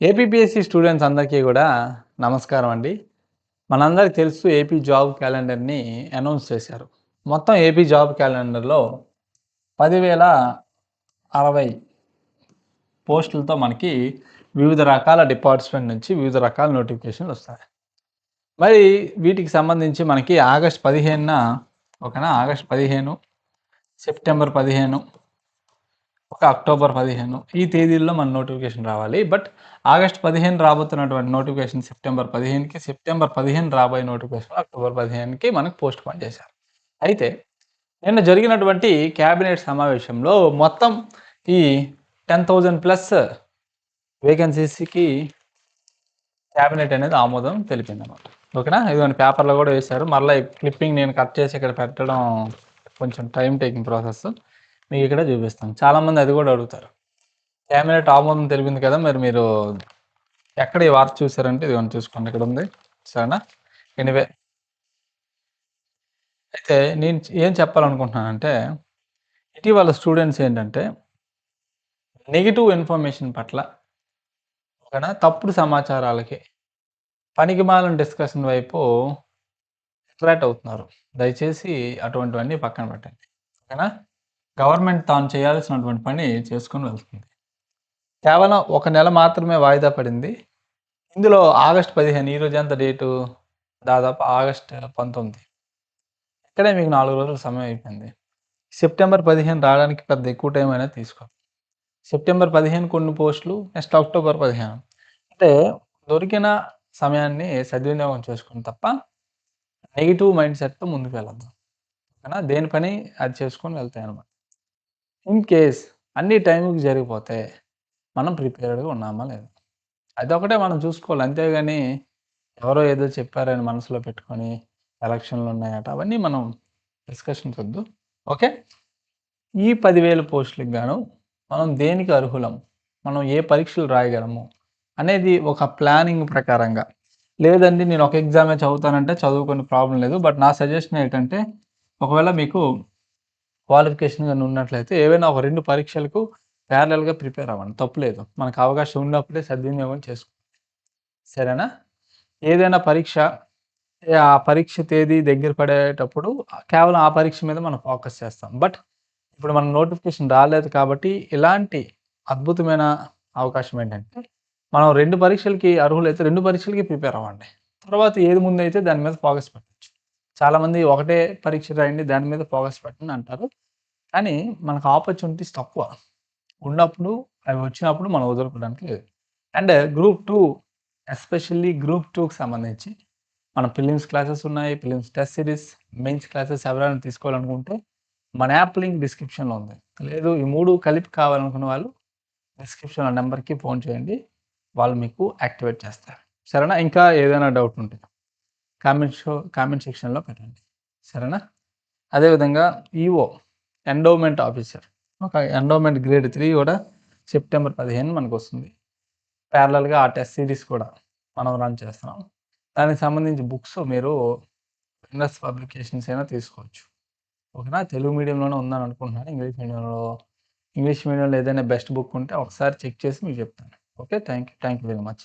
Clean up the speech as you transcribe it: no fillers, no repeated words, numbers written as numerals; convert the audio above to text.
APPSC students అందరికీ కూడా నమస్కారం అండి. మనందరికి తెలుసు ఏపీ జాబ్ క్యాలెండర్‌ని అనౌన్స్ చేశారు. మొత్తం ఏపీ జాబ్ క్యాలెండర్‌లో 10,060 పోస్టులతో మనకి వివిధ రకాల డిపార్ట్మెంట్ నుంచి వివిధ రకాల నోటిఫికేషన్‌లు వస్తాయి. మరి వీటికి సంబంధించి మనకి ఆగస్టు 15న ఓకేనా? ఆగస్టు 15, సెప్టెంబర్ 15, అక్టోబర్ 15 ఈ తేదీల్లో మన నోటిఫికేషన్ రావాలి. బట్ ఆగస్టు 15 రాబోతున్నటువంటి నోటిఫికేషన్ సెప్టెంబర్ 15కి, సెప్టెంబర్ 15 రాబోయే నోటిఫికేషన్ అక్టోబర్ 15కి మనకు పోస్ట్‌పోన్ చేశారు. అయితే నిన్న జరిగినటువంటి క్యాబినెట్ సమావేశంలో మొత్తం ఈ 10,000 ప్లస్ వేకెన్సీస్‌కి క్యాబినెట్ అనేది ఆమోదం తెలిపిందనమాట. ఓకేనా? ఇదిగోండి పేపర్‌లో కూడా వేశారు. మరలా ఈ క్లిప్పింగ్ నేను కట్ చేసి ఇక్కడ పెట్టడం కొంచెం టైమ్ టేకింగ్ ప్రాసెస్. మీకు ఇక్కడ చూపిస్తాను. చాలామంది అది కూడా అడుగుతారు. క్యాబినెట్ ఆమోదం తెలిపింది కదా! మరి మీరు ఎక్కడ ఈ వార్త చూసారంటే ఇదిగోండి చూసుకోండి ఇక్కడ ఉంది. సరేనా? ఎనీవే అయితే నేను ఏం చెప్పాలనుకుంటున్నానంటే ఇటీవల స్టూడెంట్స్ ఏంటంటే నెగెటివ్ ఇన్ఫర్మేషన్ పట్ల ఓకేనా? తప్పుడు సమాచారాలకి పనికిమాలిన డిస్కషన్ వైపు అట్రాక్ట్ అవుతున్నారు. దయచేసి అటువంటివన్నీ పక్కన పెట్టండి. ఓకేనా? గవర్నమెంట్ తాను చేయాల్సినటువంటి పని చేసుకొని వెళ్తుంది. కేవలం ఒక నెల మాత్రమే వాయిదా పడింది. ఇందులో ఆగస్టు 15 ఈరోజు ఎంత డేటు? దాదాపు ఆగస్టు 19. ఇక్కడే మీకు 4 రోజుల సమయం అయిపోయింది. సెప్టెంబర్ 15 రావడానికి పెద్ద ఎక్కువ టైం అనేది తీసుకోదు. సెప్టెంబర్ 15 కొన్ని పోస్టులు, నెక్స్ట్ అక్టోబర్ 15. అంటే దొరికిన సమయాన్ని సద్వినియోగం చేసుకోండి తప్ప నెగెటివ్ మైండ్ సెట్‌తో ముందుకు వెళ్ళొద్దు. ఓకేనా? దేని పని అది చేసుకొని వెళ్తాయన్నమాట. ఇన్ కేస్ అన్నీ టైంకి జరిగిపోతే మనం ప్రిపేర్డ్‌గా ఉన్నామా లేదా? అదొకటే మనం చూసుకోవాలి. అంతేగాని ఎవరో ఏదో చెప్పారని మనసులో పెట్టుకొని ఎలక్షన్‌లు ఉన్నాయట అవన్నీ మనం డిస్కషన్స్ వద్దు. ఓకే. ఈ 10,000 పోస్టులకి గాను మనం దేనికి అర్హులం? మనం ఏ పరీక్షలు రాయగలము? అనేది ఒక ప్లానింగ్ ప్రకారంగా లేదండి నేను ఒక ఎగ్జామే చదువుతానంటే చదువుకోండి ప్రాబ్లమ్ లేదు. బట్ నా సజెషన్ ఏంటంటే ఒకవేళ మీకు క్వాలిఫికేషన్ గాని ఉన్నట్లయితే ఏవైనా ఒక 2 పరీక్షలకు ప్యారలెల్‌గా ప్రిపేర్ అవ్వండి. తప్పులేదు. మనకు అవకాశం ఉన్నప్పుడే సద్వినియోగం చేసుకోండి. సరేనా? ఏదైనా పరీక్ష ఆ పరీక్ష తేదీ దగ్గర పడేటప్పుడు కేవలం ఆ పరీక్ష మీద మనం ఫోకస్ చేస్తాం. బట్ ఇప్పుడు మన నోటిఫికేషన్ రాలేదు కాబట్టి ఇలాంటి అద్భుతమైన అవకాశం ఏంటంటే మనం 2 పరీక్షలకి అర్హులైతే 2 పరీక్షలకి ప్రిపేర్ అవ్వండి. తర్వాత ఏది ముందైతే దాని మీద ఫోకస్ పెట్టొచ్చు. చాలామంది ఒకటే పరీక్ష రాయండి దాని మీద ఫోకస్ పెట్టండి అంటారు. కానీ మనకు ఆపర్చునిటీస్ తక్కువ. ఉన్నప్పుడు అవి వచ్చినప్పుడు మనం వదులుకోవడానికి లేదు. అండ్ గ్రూప్ 2 ఎస్పెషల్లీ గ్రూప్ 2కి సంబంధించి మన ప్రిలిమ్స్ క్లాసెస్ ఉన్నాయి. Prelims test series, mains classes ఎవరైనా తీసుకోవాలనుకుంటే మన యాప్ లింక్ డిస్క్రిప్షన్‌లో ఉంది. లేదు ఈ 3 కలిపి కావాలనుకున్న వాళ్ళు డిస్క్రిప్షన్‌లో నంబర్‌కి ఫోన్ చేయండి. వాళ్ళు మీకు యాక్టివేట్ చేస్తారు. సరేనా? ఇంకా ఏదైనా డౌట్ ఉంటే కామెంట్ సెక్షన్‌లో పెట్టండి. సరేనా? అదేవిధంగా ఈఓ ఎండోమెంట్ ఆఫీసర్ ఒక ఎండోమెంట్ గ్రేడ్ 3 కూడా సెప్టెంబర్ 15 మనకొస్తుంది. ప్యారలల్‌గా ఆ టెస్ట్ సిరీస్ కూడా మనం రన్ చేస్తున్నాం. దానికి సంబంధించి బుక్స్ మీరు విన్నర్స్ పబ్లికేషన్స్ అయినా తీసుకోవచ్చు. ఓకేనా? తెలుగు మీడియంలోనే ఉందని అనుకుంటున్నాను. ఇంగ్లీష్ మీడియంలో ఏదైనా బెస్ట్ బుక్ ఉంటే ఒకసారి చెక్ చేసి మీకు చెప్తాను. Okay. Thank you very much.